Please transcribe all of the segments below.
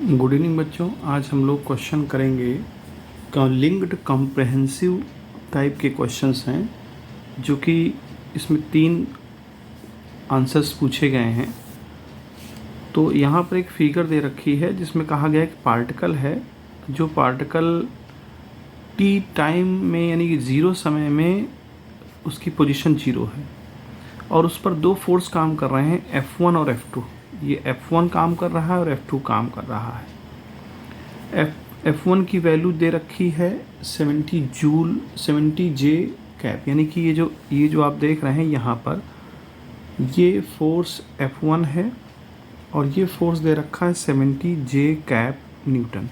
Good evening बच्चों। आज हम लोग क्वेश्चन करेंगे लिंक्ड कॉम्प्रहेंसिव टाइप के क्वेश्चंस हैं, जो कि इसमें 3 आंसर्स पूछे गए हैं। तो यहाँ पर एक फिगर दे रखी है जिसमें कहा गया है कि पार्टिकल है, जो पार्टिकल टी टाइम में यानी कि 0 समय में उसकी पोजीशन 0 है और उस पर 2 फोर्स काम कर रहे हैं, F1 और F2। ये F1 काम कर रहा है और F2 काम कर रहा है। F1 की वैल्यू दे रखी है 70 जूल 70 जे कैप, यानी कि ये जो आप देख रहे हैं यहाँ पर, ये फोर्स F1 है और ये फोर्स दे रखा है 70 जे कैप न्यूटन।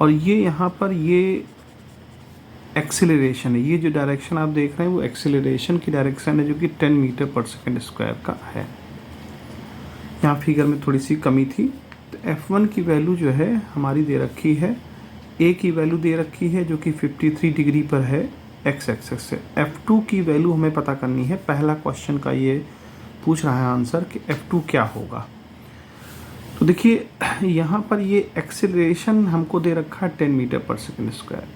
और ये यहाँ पर ये एक्सेलरेशन है, ये जो डायरेक्शन आप देख रहे हैं वो एक्सेलरेशन की डायरेक्शन है, जो कि 10 मीटर पर सेकेंड स्क्वायर का है। यहाँ फिगर में थोड़ी सी कमी थी। तो F1 की वैल्यू जो है हमारी दे रखी है, A की वैल्यू दे रखी है जो कि 53 डिग्री पर है x एक्सिस से। F2 की वैल्यू हमें पता करनी है। पहला क्वेश्चन का ये पूछ रहा है आंसर कि F2 क्या होगा। तो देखिए यहाँ पर ये एक्सेलरेशन हमको दे रखा है 10 मीटर पर सेकेंड स्क्वायर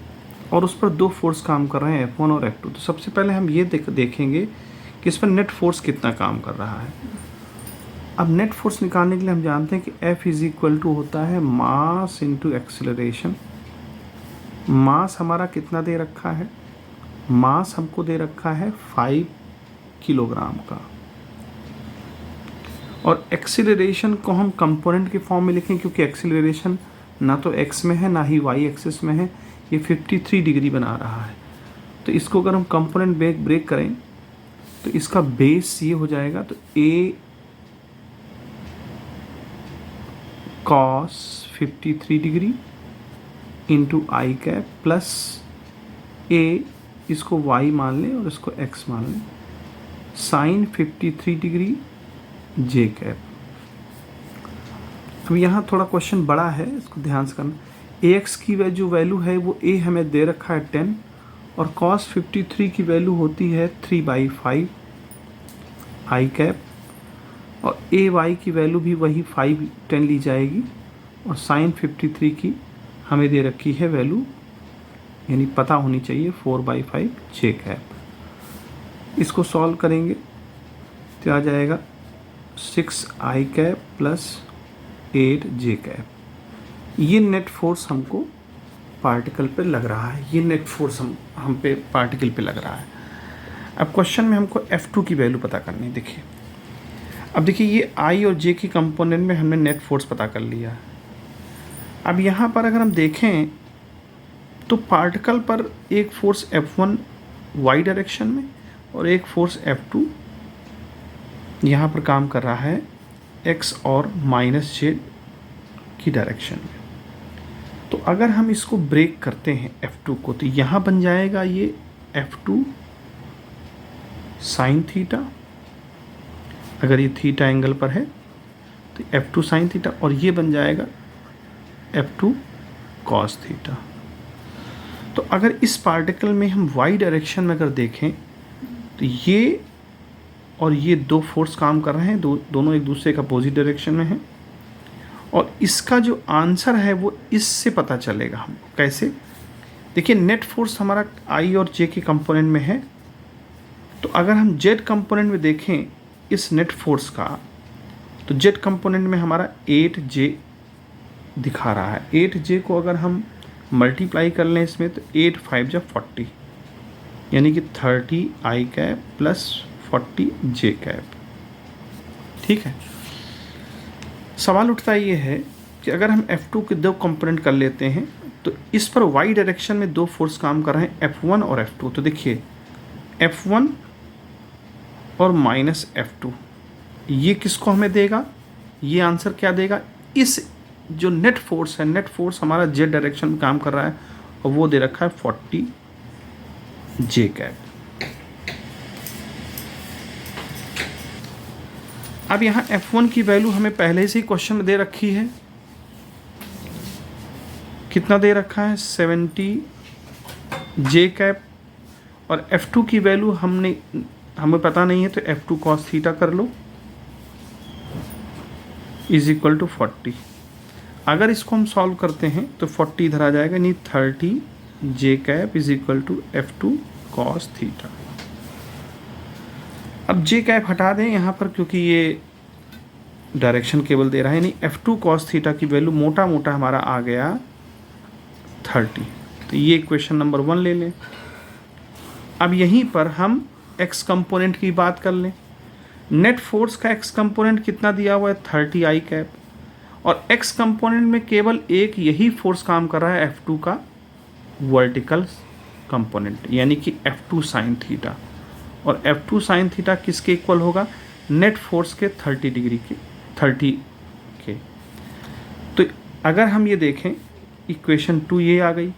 और उस पर 2 फोर्स काम कर रहे हैं, F1 और F2। तो सबसे पहले हम ये देखेंगे कि इस पर नेट फोर्स कितना काम कर रहा है। अब नेट फोर्स निकालने के लिए हम जानते हैं कि F इज इक्वल टू होता है मास इंटू एक्सेलरेशन। मास हमारा कितना दे रखा है? मास हमको दे रखा है 5 किलोग्राम का। और एक्सेलरेशन को हम कंपोनेंट के फॉर्म में लिखें, क्योंकि एक्सेलरेशन ना तो x में है ना ही y एक्सिस में है। ये 53 डिग्री बना रहा है। तो इसको अगर हम कंपोनेंट ब्रेक करें तो इसका बेस ये हो जाएगा, तो a cos 53 degree into I cap plus a, इसको y मान लें और इसको x मान लें, साइन 53 डिग्री जे कैप। अब यहाँ थोड़ा क्वेश्चन बड़ा है, इसको ध्यान से करना। ax की जो वैल्यू है वो a हमें दे रखा है 10 और cos 53 की वैल्यू होती है 3/5 आई कैप, और ay की वैल्यू भी वही 5/10 ली जाएगी और साइन 53 की हमें दे रखी है वैल्यू, यानी पता होनी चाहिए 4/5 जे कैप। इसको सॉल्व करेंगे तो आ जाएगा 6 आई कैप प्लस 8 जे कैप। ये नेट फोर्स हमको पार्टिकल पे लग रहा है, ये नेट फोर्स हम पे पार्टिकल पे लग रहा है। अब क्वेश्चन में हमको F2 की वैल्यू पता करनी है। देखिए अब देखिए ये I और J की कंपोनेंट में हमने नेट फोर्स पता कर लिया। अब यहाँ पर अगर हम देखें तो पार्टिकल पर एक फोर्स F1 y डायरेक्शन में और एक फोर्स F2 यहाँ पर काम कर रहा है x और -j की डायरेक्शन में। तो अगर हम इसको ब्रेक करते हैं F2 को, तो यहाँ बन जाएगा ये F2 साइन थीटा, अगर ये थीटा एंगल पर है तो F2 साइन थीटा, और ये बन जाएगा F2 कॉस थीटा। तो अगर इस पार्टिकल में हम y डायरेक्शन में अगर देखें तो ये और ये 2 फोर्स काम कर रहे हैं, दोनों एक दूसरे का अपोजिट डायरेक्शन में हैं, और इसका जो आंसर है वो इससे पता चलेगा हमको। कैसे? देखिए नेट फोर्स हमारा I और J के कंपोनेंट में है, तो अगर हम Z कंपोनेंट में देखें इस नेट फोर्स का, तो Z कंपोनेंट में हमारा 8J दिखा रहा है। 8J को अगर हम मल्टीप्लाई कर लें इसमें तो 8 5 जा 40, यानी कि 30 आई कैप प्लस 40 जे कैप। ठीक है। सवाल उठता ये है कि अगर हम F2 के 2 कंपोनेंट कर लेते हैं तो इस पर y डायरेक्शन में 2 फोर्स काम कर रहे हैं, F1 और F2। तो देखिए F1 और माइनस F2, ये किसको हमें देगा? ये आंसर क्या देगा? इस जो नेट फोर्स है, नेट फोर्स हमारा z डायरेक्शन में काम कर रहा है और वो दे रखा है 40 जे कैप। अब यहाँ F1 की वैल्यू हमें पहले से ही क्वेश्चन में दे रखी है, कितना दे रखा है? 70 जे कैप, और F2 की वैल्यू हमें पता नहीं है, तो F2 कॉस थीटा कर लो इज इक्वल टू 40। अगर इसको हम सॉल्व करते हैं तो 40 इधर आ जाएगा, यानी 30 J cap is equal to F2 cos theta. अब जे कैप हटा दें यहाँ पर, क्योंकि ये डायरेक्शन केवल दे रहा है, यानी F2 कॉस थीटा की वैल्यू मोटा मोटा हमारा आ गया 30। तो ये इक्वेशन नंबर 1 ले लें। अब यहीं पर हम x कंपोनेंट की बात कर लें। नेट फोर्स का x कंपोनेंट कितना दिया हुआ है, 30 आई कैप, और x कंपोनेंट में केवल एक यही फोर्स काम कर रहा है, F2 का वर्टिकल कंपोनेंट, यानी कि F2 साइन थीटा। और F2 साइन थीटा किसके इक्वल होगा, नेट फोर्स के 30 डिग्री के, 30 के। तो अगर हम ये देखें इक्वेशन 2 ये आ गई।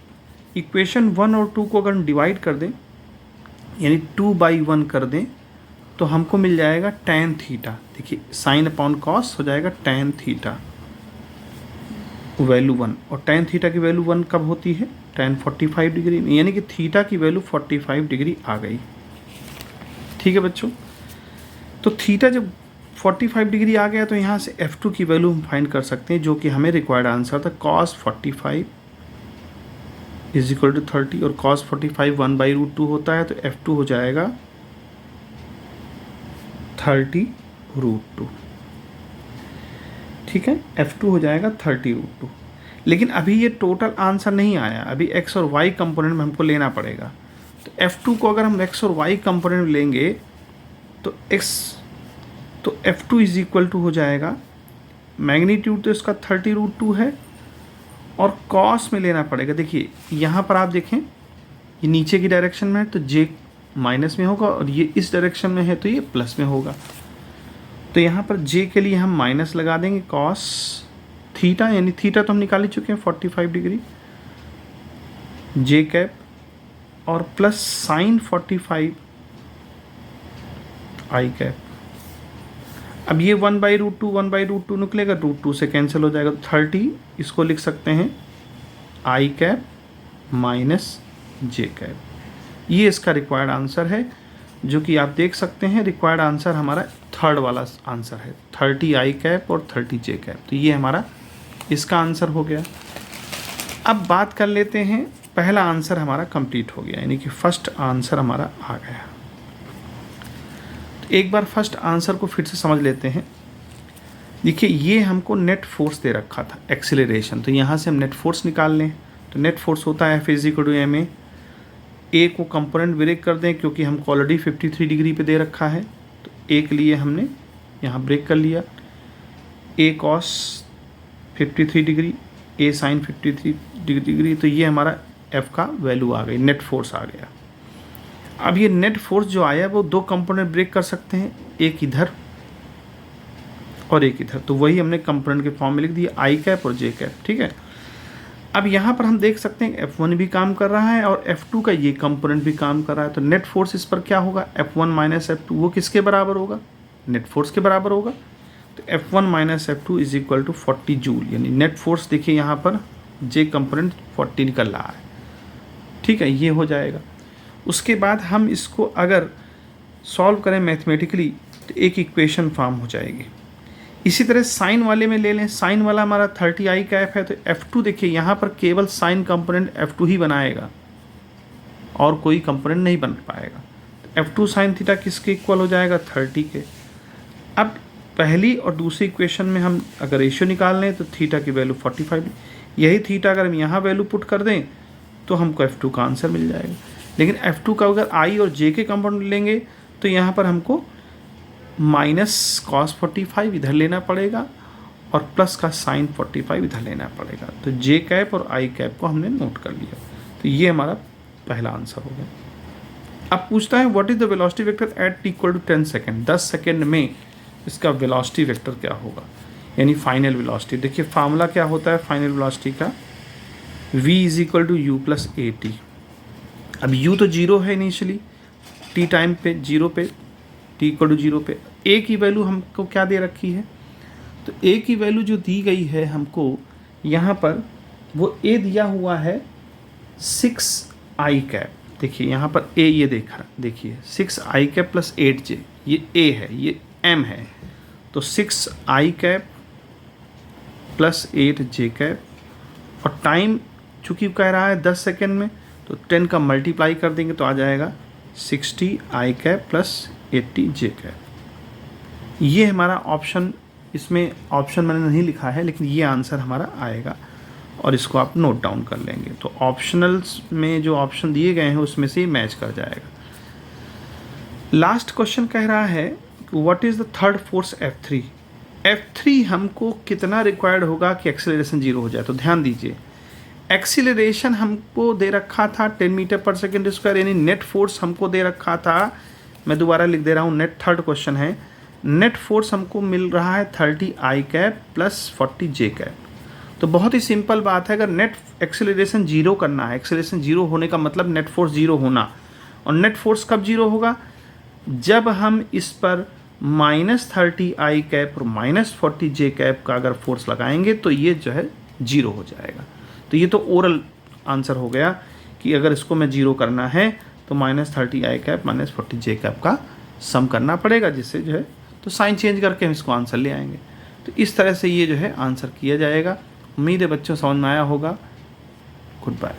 इक्वेशन 1 और 2 को अगर हम डिवाइड कर दें, यानी 2/1 कर दें, तो हमको मिल जाएगा tan थीटा। देखिए साइन अपॉन कॉस हो जाएगा tan थीटा वैल्यू 1, और tan थीटा की वैल्यू 1 कब होती है, tan 45 डिग्री में, यानी कि थीटा की वैल्यू 45 डिग्री आ गई। ठीक है बच्चों, तो थीटा जब 45 डिग्री आ गया तो यहाँ से F2 की वैल्यू हम फाइंड कर सकते हैं, जो कि हमें रिक्वायर्ड आंसर था। cos 45 इज इक्वल टू 30, और cos 45 1/√2 होता है, तो F2 हो जाएगा 30√2। ठीक है, F2 हो जाएगा 30√2। लेकिन अभी ये टोटल आंसर नहीं आया, अभी x और y कंपोनेंट में हमको लेना पड़ेगा। तो F2 को अगर हम x और y कंपोनेंट में लेंगे तो F2 इज इक्वल टू हो जाएगा, मैग्नीट्यूड तो इसका 30√2 है, और कॉस में लेना पड़ेगा। देखिए यहाँ पर आप देखें, ये नीचे की डायरेक्शन में है तो j माइनस में होगा, और ये इस डायरेक्शन में है तो ये प्लस में होगा। तो यहाँ पर j के लिए हम माइनस लगा देंगे कॉस थीटा, यानी थीटा तो हम निकाल ही चुके हैं 45 डिग्री, j कैप, और प्लस साइन 45 आई कैप। अब ये 1/√2 निकलेगा, √2 से कैंसिल हो जाएगा, तो 30 इसको लिख सकते हैं आई कैप माइनस जे कैप। ये इसका रिक्वायर्ड आंसर है, जो कि आप देख सकते हैं रिक्वायर्ड आंसर हमारा थर्ड वाला आंसर है, 30 आई कैप और 30 जे कैप। तो ये हमारा इसका आंसर हो गया। अब बात कर लेते हैं, पहला आंसर हमारा कंप्लीट हो गया, यानी कि फर्स्ट आंसर हमारा आ गया। तो एक बार फर्स्ट आंसर को फिर से समझ लेते हैं। देखिए ये हमको नेट फोर्स दे रखा था, एक्सीलरेशन, तो यहाँ से हम नेट फोर्स निकाल लें। तो नेट फोर्स होता है F A को कंपोनेंट ब्रेक कर दें, क्योंकि हमको ऑलरेडी 53 डिग्री पे दे रखा है, तो A के लिए हमने यहाँ ब्रेक कर लिया, A cos 53 degree, A sin 53 degree, तो ये हमारा F का वैल्यू आ गई, नेट फोर्स आ गया। अब ये नेट फोर्स जो आया वो दो कंपोनेंट ब्रेक कर सकते हैं, एक इधर और एक इधर, तो वही हमने कंपोनेंट के फॉर्म में लिख दिया, आई कैप और जे कैप। ठीक है, अब यहाँ पर हम देख सकते हैं F1 भी काम कर रहा है और F2 का ये कंपोनेंट भी काम कर रहा है, तो नेट फोर्स इस पर क्या होगा, F1 माइनस F2, वो किसके बराबर होगा, नेट फोर्स के बराबर होगा। तो F1 minus F2 is equal to 40 joule, यानी नेट फोर्स देखिए यहाँ पर जे कंपोनेंट 40 निकल रहा है। ठीक है, ये हो जाएगा। उसके बाद हम इसको अगर सॉल्व करें मैथमेटिकली तो एक इक्वेशन फॉर्म हो जाएगी। इसी तरह साइन वाले में ले लें, साइन वाला हमारा 30 आई कैप है, तो F2 देखिए यहाँ पर केवल साइन कंपोनेंट F2 ही बनाएगा और कोई कंपोनेंट नहीं बन पाएगा। तो F2 साइन थीटा किसके इक्वल हो जाएगा, 30 के। अब पहली और दूसरी इक्वेशन में हम अगर रेशियो निकाल लें तो थीटा की वैल्यू 45, यही थीटा अगर हम यहाँ वैल्यू पुट कर दें तो हमको F2 का आंसर मिल जाएगा। लेकिन F2 का अगर आई और जे के कंपोनेंट लेंगे तो यहाँ पर हमको माइनस cos 45 इधर लेना पड़ेगा और प्लस का sin 45 इधर लेना पड़ेगा। तो जे कैप और आई कैप को हमने नोट कर लिया, तो ये हमारा पहला आंसर हो गया। अब पूछता है what is the velocity vector at t equal to 10 second, 10 second में इसका वेलोसिटी वेक्टर क्या होगा, यानी फाइनल वेलोसिटी। देखिए फार्मूला क्या होता है फाइनल वेलोसिटी का, v is equal to u plus a t. अब u तो जीरो है इनिशियली, t टाइम पे जीरो पे, t इक्वल टू जीरो पे। a की वैल्यू हमको क्या दे रखी है, तो a की वैल्यू जो दी गई है हमको यहाँ पर, वो a दिया हुआ है 6 आई कैप। देखिए यहाँ पर a ये देखिए 6 आई कैप प्लस 8j, ये a है, ये m है, तो 6 आई कैप प्लस 8 जे कैप और टाइम चूँकि कह रहा है 10 सेकेंड में, तो 10 का मल्टीप्लाई कर देंगे तो आ जाएगा 60 आई कैप प्लस 80 जे कैप। ये हमारा ऑप्शन, इसमें ऑप्शन मैंने नहीं लिखा है लेकिन ये आंसर हमारा आएगा और इसको आप नोट डाउन कर लेंगे। तो ऑप्शनल्स में जो ऑप्शन दिए गए हैं उसमें से मैच कर जाएगा। लास्ट क्वेश्चन कह रहा है what is the third force F3। F3 हमको कितना रिक्वायर्ड होगा कि एक्सेलरेशन 0 हो जाए। तो ध्यान दीजिए, एक्सीलरेशन हमको दे रखा था 10 मीटर पर सेकेंड स्क्वायर, यानी नेट फोर्स हमको दे रखा था, मैं दोबारा लिख दे रहा हूँ, नेट थर्ड क्वेश्चन है, नेट फोर्स हमको मिल रहा है 30 आई कैप प्लस 40 जे कैप। तो बहुत ही सिंपल बात है, अगर नेट एक्सेलरेशन 0 करना है, एक्सेलरेशन 0 होने का मतलब नेट फोर्स 0 होना, और नेट फोर्स कब 0 होगा, जब हम इस पर -30 आई कैप और -40 जे कैप का अगर फोर्स लगाएंगे तो ये जो है 0 हो जाएगा। तो ये तो ओरल आंसर हो गया कि अगर इसको मैं 0 करना है तो -30 आई कैप -40 जे कैप का सम करना पड़ेगा, जिससे जो है तो साइन चेंज करके हम इसको आंसर ले आएंगे। तो इस तरह से ये जो है आंसर किया जाएगा। उम्मीद है बच्चों समझ में आया होगा। Good bye.